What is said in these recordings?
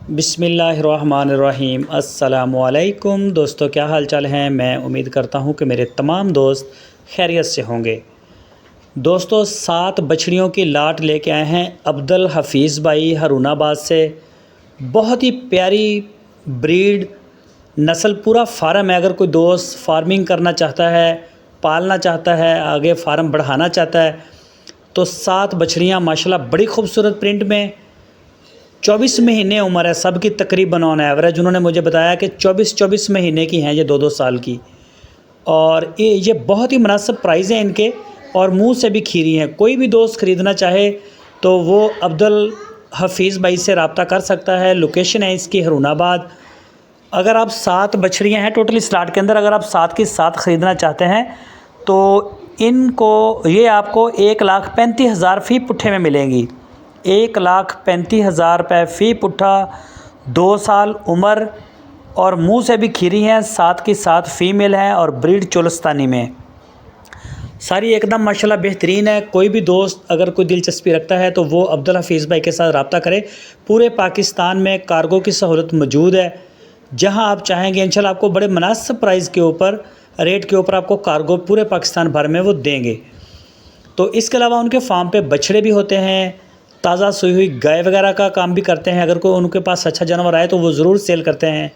बिस्मिल्लाहिर्रहमानिर्रहीम। अस्सलामुअलैकुम दोस्तों, क्या हाल चाल हैं। मैं उम्मीद करता हूं कि मेरे तमाम दोस्त खैरियत से होंगे। दोस्तों, 7 बछड़ियों की लाट लेके आए हैं अब्दुल हफीज़ भाई हरुणाबाद से। बहुत ही प्यारी ब्रीड नस्ल, पूरा फार्म है। अगर कोई दोस्त फार्मिंग करना चाहता है, पालना चाहता है, आगे फार्म बढ़ाना चाहता है तो 7 बछड़ियाँ माशाल्लाह बड़ी खूबसूरत प्रिंट में। 24 महीने उम्र है सबकी तकरीबन ऑन एवरेज। उन्होंने मुझे बताया कि 24 महीने की हैं ये, 2-2 साल की। और ये बहुत ही मुनासिब प्राइस हैं इनके, और मुंह से भी खीरी हैं। कोई भी दोस्त ख़रीदना चाहे तो वो अब्दुल हफीज़ भाई से रब्ता कर सकता है। लोकेशन है इसकी हरुणाबाद। अगर आप 7 बछड़ियाँ हैं टोटल इस लाट के अंदर, अगर आप 7 की 7 ख़रीदना चाहते हैं तो इनको ये आपको 1,35,000 फ़ी पुट्ठे में मिलेंगी। 1,35,000 रुपये फ़ी पुट्ठा, 2 साल उम्र, और मुंह से भी खीरी हैं। 7 की 7 फीमेल हैं और ब्रीड चोलस्तानी में। सारी एकदम माशाल्लाह बेहतरीन है। कोई भी दोस्त अगर कोई दिलचस्पी रखता है तो वो अब्दुल हफीज़ भाई के साथ रब्ता करे। पूरे पाकिस्तान में कार्गो की सहूलत मौजूद है। जहां आप चाहेंगे इंशाल्लाह आपको बड़े मुनासिब प्राइस के ऊपर, रेट के ऊपर आपको कार्गो पूरे पाकिस्तान भर में वो देंगे। तो इसके अलावा उनके फार्म पे बछड़े भी होते हैं, ताज़ा सूई हुई गाय वगैरह का काम भी करते हैं। अगर कोई उनके पास अच्छा जानवर आए तो वो ज़रूर सेल करते हैं।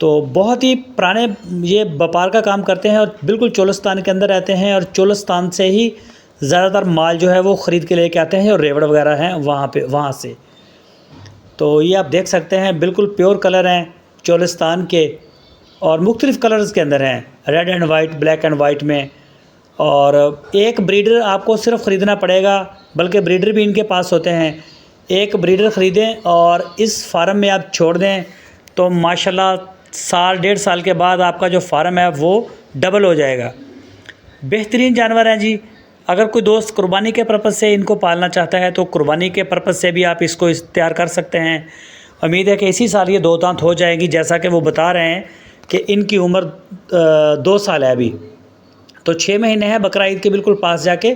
तो बहुत ही पुराने ये व्यापार का काम करते हैं और बिल्कुल चोलस्तान के अंदर रहते हैं, और चोलस्तान से ही ज़्यादातर माल जो है वो ख़रीद के लेके आते हैं, और रेवड़ वगैरह हैं वहाँ से। तो ये आप देख सकते हैं बिल्कुल प्योर कलर हैं चोलस्तान के, और मुख्तलिफ़ कलर्स के अंदर हैं, red and white, black and white में। और एक ब्रीडर आपको सिर्फ ख़रीदना पड़ेगा, बल्कि ब्रीडर भी इनके पास होते हैं। एक ब्रीडर ख़रीदें और इस फार्म में आप छोड़ दें तो माशाल्लाह साल 1.5 साल के बाद आपका जो फार्म है वो डबल हो जाएगा। बेहतरीन जानवर हैं जी। अगर कोई दोस्त कुर्बानी के पर्पज़ से इनको पालना चाहता है तो कुर्बानी के पर्पज़ से भी आप इसको तैयार कर सकते हैं। उम्मीद है कि इसी साल ये 2 दांत हो जाएगी, जैसा कि वो बता रहे हैं कि इनकी उम्र 2 साल है अभी। तो 6 महीने हैं, बकरा ईद के बिल्कुल पास जाके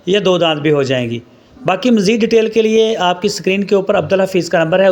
ये 2 दांत भी हो जाएंगी। बाकी मज़ीद डिटेल के लिए आपकी स्क्रीन के ऊपर अब्दुल हफीज़ का नंबर है।